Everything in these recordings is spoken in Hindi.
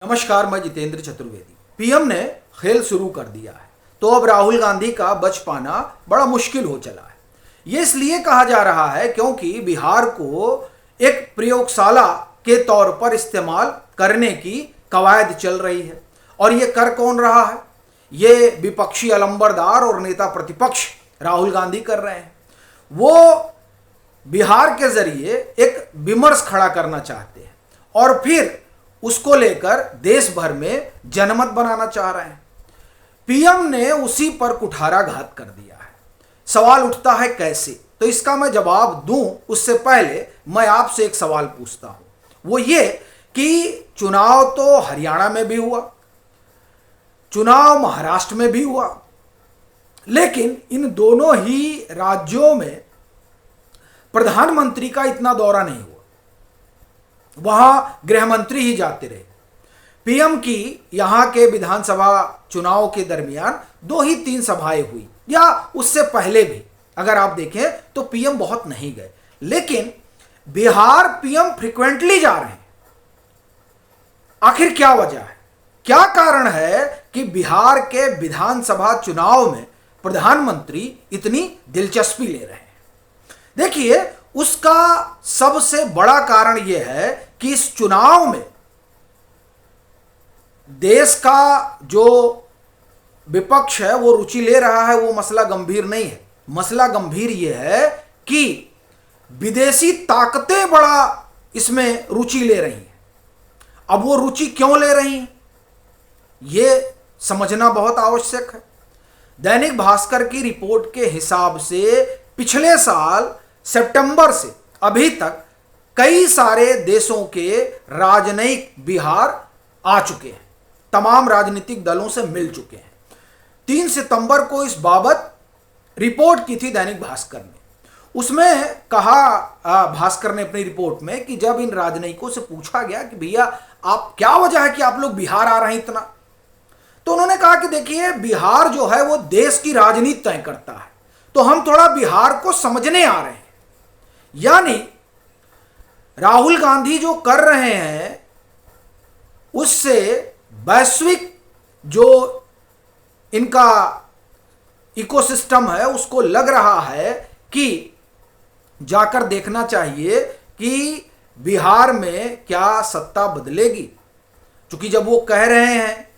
नमस्कार, मैं जितेंद्र चतुर्वेदी। पीएम ने खेल शुरू कर दिया है तो अब राहुल गांधी का बच पाना बड़ा मुश्किल हो चला है। ये इसलिए कहा जा रहा है क्योंकि बिहार को एक प्रयोगशाला के तौर पर इस्तेमाल करने की कवायद चल रही है। और ये कर कौन रहा है? ये विपक्षी अलंबरदार और नेता प्रतिपक्ष राहुल गांधी कर रहे हैं। वो बिहार के जरिए एक विमर्श खड़ा करना चाहते हैं और फिर उसको लेकर देश भर में जनमत बनाना चाह रहे हैं। पीएम ने उसी पर कुठाराघात कर दिया है। सवाल उठता है कैसे? तो इसका मैं जवाब दूं उससे पहले मैं आपसे एक सवाल पूछता हूं। वो ये कि चुनाव तो हरियाणा में भी हुआ, चुनाव महाराष्ट्र में भी हुआ, लेकिन इन दोनों ही राज्यों में प्रधानमंत्री का इतना दौरा नहीं हुआ। वहां गृह मंत्री ही जाते रहे। पीएम की यहां के विधानसभा चुनाव के दरमियान 2 ही 3 सभाएं हुई, या उससे पहले भी अगर आप देखें तो पीएम बहुत नहीं गए। लेकिन बिहार पीएम फ्रिक्वेंटली जा रहे हैं। आखिर क्या वजह है? क्या कारण है कि बिहार के विधानसभा चुनाव में प्रधानमंत्री इतनी दिलचस्पी ले रहे हैं? देखिए, उसका सबसे बड़ा कारण यह है कि इस चुनाव में देश का जो विपक्ष है वो रुचि ले रहा है। वो मसला गंभीर नहीं है। मसला गंभीर यह है कि विदेशी ताकतें बड़ा इसमें रुचि ले रही हैं। अब वो रुचि क्यों ले रही हैं, ये समझना बहुत आवश्यक है। दैनिक भास्कर की रिपोर्ट के हिसाब से पिछले साल सितंबर से अभी तक कई सारे देशों के राजनयिक बिहार आ चुके हैं, तमाम राजनीतिक दलों से मिल चुके हैं। 3 सितंबर को इस बाबत रिपोर्ट की थी दैनिक भास्कर ने। उसमें कहा भास्कर ने अपनी रिपोर्ट में कि जब इन राजनयिकों से पूछा गया कि भैया आप क्या वजह है कि आप लोग बिहार आ रहे हैं इतना, तो उन्होंने कहा कि देखिए, बिहार जो है वो देश की राजनीति तय करता है, तो हम थोड़ा बिहार को समझने आ रहे हैं। यानी राहुल गांधी जो कर रहे हैं उससे वैश्विक जो इनका इकोसिस्टम है उसको लग रहा है कि जाकर देखना चाहिए कि बिहार में क्या सत्ता बदलेगी। क्योंकि जब वो कह रहे हैं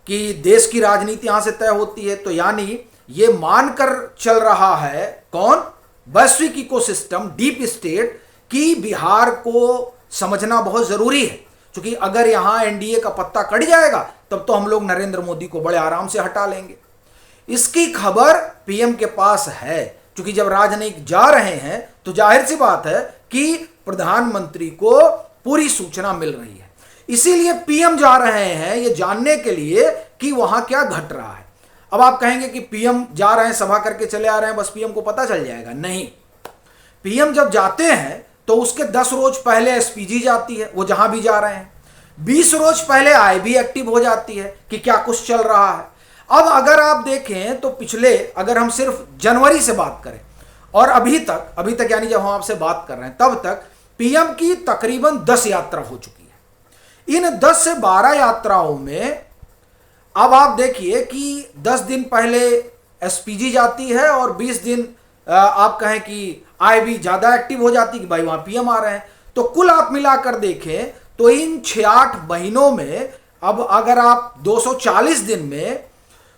कि देश की राजनीति यहां से तय होती है, तो यानी ये मानकर चल रहा है कौन? वैश्विक इकोसिस्टम, डीप स्टेट, की बिहार को समझना बहुत जरूरी है। क्योंकि अगर यहां एनडीए का पत्ता कट जाएगा तब तो हम लोग नरेंद्र मोदी को बड़े आराम से हटा लेंगे। इसकी खबर पीएम के पास है। क्योंकि जब राजनयिक जा रहे हैं तो जाहिर सी बात है कि प्रधानमंत्री को पूरी सूचना मिल रही है। इसीलिए पीएम जा रहे हैं ये जानने के लिए कि वहां क्या घट रहा है। अब आप कहेंगे कि पीएम जा रहे हैं, सभा करके चले आ रहे हैं, बस पीएम को पता चल जाएगा। नहीं, पीएम जब जाते हैं तो उसके 10 रोज पहले एसपीजी जाती है, वो जहां भी जा रहे हैं। 20 रोज पहले आईबी एक्टिव हो जाती है कि क्या कुछ चल रहा है। अब अगर आप देखें तो पिछले, अगर हम सिर्फ जनवरी से बात करें और अभी तक यानी जब हम आपसे बात कर रहे हैं तब तक पीएम की तकरीबन 10 यात्रा हो चुकी है। इन 10 से 12 यात्राओं में अब आप देखिए कि 10 दिन पहले एसपीजी जाती है और 20 दिन आप कहें कि आईबी ज्यादा एक्टिव हो जाती कि भाई वहां पीएम आ रहे हैं। तो कुल आप मिलाकर देखें तो इन 6-8 महीनों में अब अगर आप 240 दिन में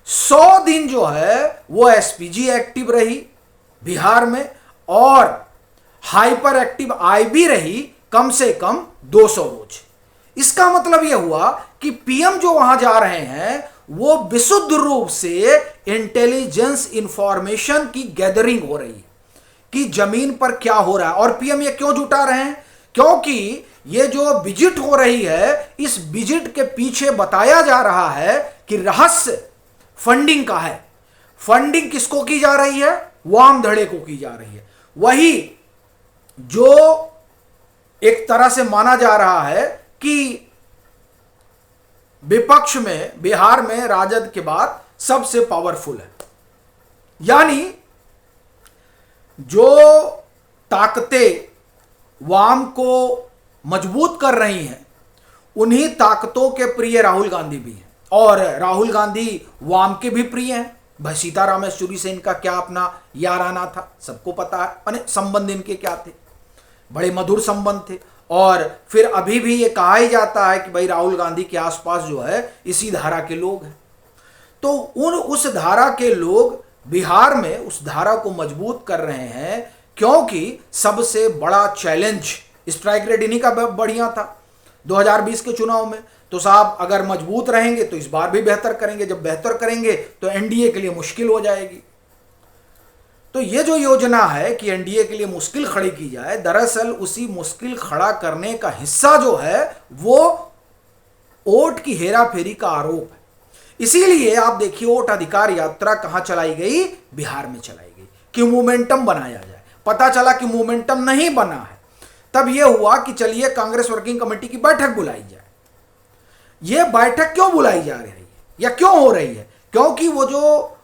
100 दिन जो है वो एसपीजी एक्टिव रही बिहार में और हाइपर एक्टिव आईबी रही कम से कम 200 रोज। इसका मतलब यह हुआ कि पीएम जो वहां जा रहे हैं वो विशुद्ध रूप से इंटेलिजेंस इंफॉर्मेशन की गैदरिंग हो रही है कि जमीन पर क्या हो रहा है। और पीएम ये क्यों जुटा रहे हैं? क्योंकि ये जो विजिट हो रही है, इस विजिट के पीछे बताया जा रहा है कि रहस्य फंडिंग का है। फंडिंग किसको की जा रही है? वाम धड़े को की जा रही है। वही जो एक तरह से माना जा रहा है कि विपक्ष में बिहार में राजद के बाद सबसे पावरफुल है। यानी जो ताकतें वाम को मजबूत कर रही हैं उन्हीं ताकतों के प्रिय राहुल गांधी भी हैं, और राहुल गांधी वाम के भी प्रिय हैं। भाई सीताराम येचुरी से इनका क्या अपना याराना था, सबको पता है। माने संबंध इनके क्या थे, बड़े मधुर संबंध थे। और फिर अभी भी ये कहा ही जाता है कि भाई राहुल गांधी के आसपास जो है इसी धारा के लोग हैं। तो उस धारा के लोग बिहार में उस धारा को मजबूत कर रहे हैं, क्योंकि सबसे बड़ा चैलेंज स्ट्राइक रेट इन्हीं का बढ़िया था 2020 के चुनाव में। तो साहब अगर मजबूत रहेंगे तो इस बार भी बेहतर करेंगे, जब बेहतर करेंगे तो एनडीए के लिए मुश्किल हो जाएगी। तो ये जो योजना है कि एनडीए के लिए मुश्किल खड़ी की जाए, दरअसल उसी मुश्किल खड़ा करने का हिस्सा जो है वो वोट की हेराफेरी का आरोप है। इसीलिए आप देखिए वोट अधिकार यात्रा कहां चलाई गई, बिहार में चलाई गई कि मोमेंटम बनाया जाए। पता चला कि मोमेंटम नहीं बना है, तब यह हुआ कि चलिए कांग्रेस वर्किंग कमेटी की बैठक बुलाई जाए। यह बैठक क्यों बुलाई जा रही है या क्यों हो रही है? क्योंकि वो जो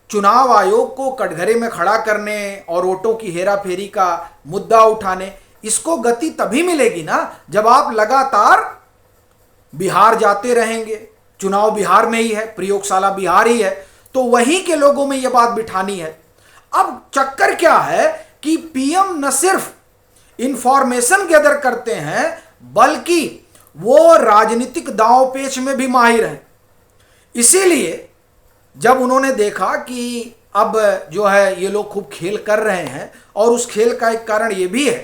चुनाव आयोग को कटघरे में खड़ा करने और वोटों की हेराफेरी का मुद्दा उठाने, इसको गति तभी मिलेगी ना जब आप लगातार बिहार जाते रहेंगे। चुनाव बिहार में ही है, प्रयोगशाला बिहार ही है, तो वहीं के लोगों में यह बात बिठानी है। अब चक्कर क्या है कि पीएम न सिर्फ इंफॉर्मेशन गैदर करते हैं बल्कि वो राजनीतिक दांव पेच में भी माहिर हैं। इसीलिए जब उन्होंने देखा कि अब जो है ये लोग खूब खेल कर रहे हैं, और उस खेल का एक कारण ये भी है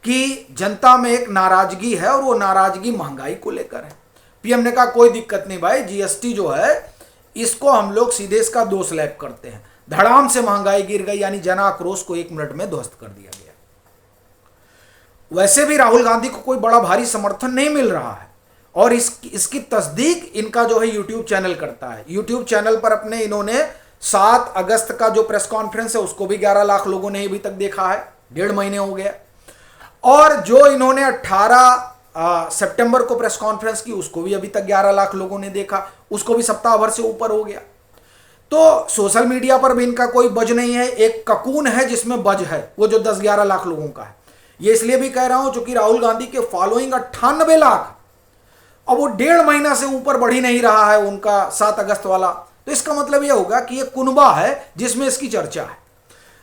कि जनता में एक नाराजगी है, और वो नाराजगी महंगाई को लेकर है। पीएम ने कहा कोई दिक्कत नहीं भाई, जीएसटी जो है इसको हम लोग सीधे इसका दोष लैप करते हैं। धड़ाम से महंगाई गिर गई, यानी जन आक्रोश को 1 मिनट में ध्वस्त कर दिया गया। वैसे भी राहुल गांधी को कोई बड़ा भारी समर्थन नहीं मिल रहा है, और इसकी तस्दीक इनका जो है यूट्यूब चैनल करता है। यूट्यूब चैनल पर अपने इन्होंने 7 अगस्त का जो प्रेस कॉन्फ्रेंस है उसको भी 11 लाख लोगों ने अभी तक देखा है, 1.5 महीने हो गया। और जो इन्होंने 18 सितंबर को प्रेस कॉन्फ्रेंस की उसको भी अभी तक 11 लाख लोगों ने देखा, उसको भी सप्ताह भर से ऊपर हो गया। तो सोशल मीडिया पर भी इनका कोई बज नहीं है। एक ककून है जिसमें बज है, वो जो 10-11 लाख लोगों का है। ये इसलिए भी कह रहा हूं चूंकि राहुल गांधी के फॉलोइंग 98 लाख, अब वो 1.5 महीना से ऊपर बढ़ ही नहीं रहा है उनका 7 अगस्त वाला। तो इसका मतलब यह होगा कि ये कुनबा है जिसमें इसकी चर्चा है।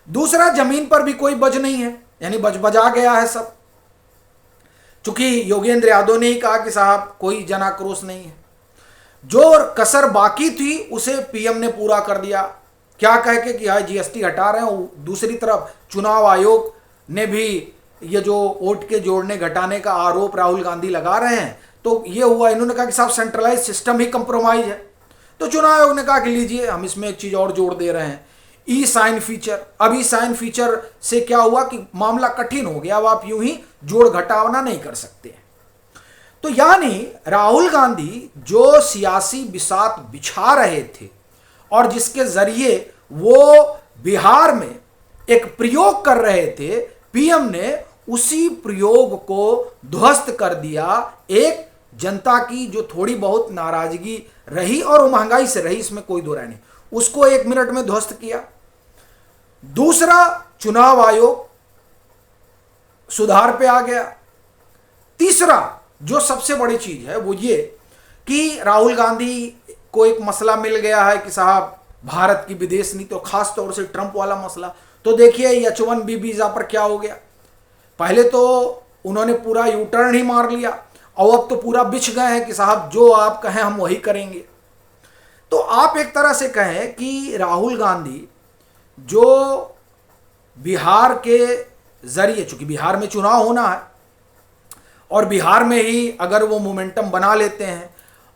दूसरा, जमीन पर भी कोई बज नहीं है, यानी बजा गया है सब। चूंकि योगेंद्र यादव ने ही कहा कि साहब कोई जन आक्रोश नहीं है, जो कसर बाकी थी उसे पीएम ने पूरा कर दिया। क्या कह के कि जीएसटी हटा रहे हैं। दूसरी तरफ चुनाव आयोग ने भी ये जो वोट के जोड़ने घटाने का आरोप राहुल गांधी लगा रहे हैं, तो ये हुआ, इन्होंने कहा कि साहब सेंट्रलाइज सिस्टम ही कंप्रोमाइज है। तो चुनाव आयोग ने कहा कि लीजिए हम इसमें एक चीज और जोड़ दे रहे हैं, ई साइन फीचर। अब ई साइन फीचर से क्या हुआ कि मामला कठिन हो गया, अब आप यूं ही जोड़ घटावना नहीं कर सकते। तो यानी राहुल गांधी जो सियासी बिसात बिछा रहे थे और जिसके जरिए वो बिहार में एक प्रयोग कर रहे थे, पीएम ने उसी प्रयोग को ध्वस्त कर दिया। एक जनता की जो थोड़ी बहुत नाराजगी रही और वो महंगाई से रही, इसमें कोई दो राय नहीं, उसको 1 मिनट में ध्वस्त किया। दूसरा, चुनाव आयोग सुधार पे आ गया। तीसरा, जो सबसे बड़ी चीज है वो ये कि राहुल गांधी को एक मसला मिल गया है कि साहब भारत की विदेश नीति, तो खास तौर से ट्रंप वाला मसला। तो देखिए H1B वीजा पर क्या हो गया। पहले तो उन्होंने पूरा यू टर्न ही मार लिया, और अब तो पूरा बिछ गए हैं कि साहब जो आप कहें हम वही करेंगे। तो आप एक तरह से कहें कि राहुल गांधी जो बिहार के जरिए, चूंकि बिहार में चुनाव होना है और बिहार में ही अगर वो मोमेंटम बना लेते हैं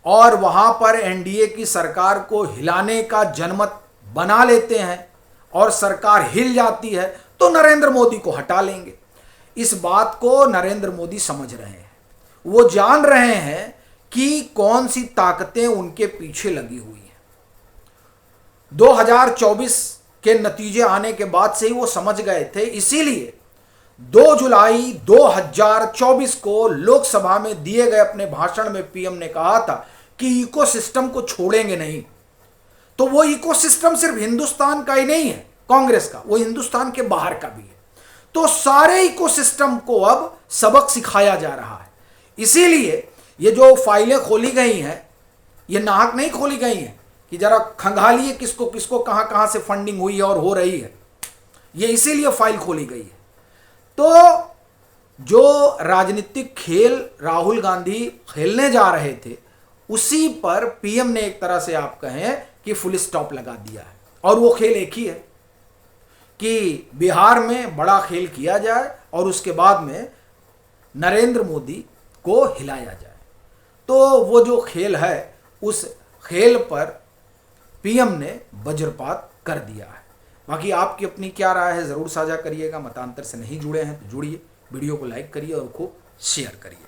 और वहां पर एनडीए की सरकार को हिलाने का जनमत बना लेते हैं और सरकार हिल जाती है, तो नरेंद्र मोदी को हटा लेंगे। इस बात को नरेंद्र मोदी समझ रहे हैं, वो जान रहे हैं कि कौन सी ताकतें उनके पीछे लगी हुई हैं। 2024 के नतीजे आने के बाद से ही वो समझ गए थे। इसीलिए 2 जुलाई 2024 को लोकसभा में दिए गए अपने भाषण में पीएम ने कहा था कि इकोसिस्टम को छोड़ेंगे नहीं। तो वो इकोसिस्टम सिर्फ हिंदुस्तान का ही नहीं है कांग्रेस का, वो हिंदुस्तान के बाहर का भी है। तो सारे इकोसिस्टम को अब सबक सिखाया जा रहा है। इसीलिए ये जो फाइलें खोली गई हैं, ये नाहक नहीं खोली गई हैं कि जरा खंगालिए किसको किसको कहां कहां से फंडिंग हुई है और हो रही है, ये इसीलिए फाइल खोली गई है। तो जो राजनीतिक खेल राहुल गांधी खेलने जा रहे थे, उसी पर पीएम ने एक तरह से आप कहें कि फुल स्टॉप लगा दिया है। और वो खेल एक ही है कि बिहार में बड़ा खेल किया जाए और उसके बाद में नरेंद्र मोदी को हिलाया जाए। तो वो जो खेल है, उस खेल पर पीएम ने वज्रपात कर दिया है। बाकी आपकी अपनी क्या राय है ज़रूर साझा करिएगा। मतांतर से नहीं जुड़े हैं तो जुड़िए, वीडियो को लाइक करिए और खूब शेयर करिए।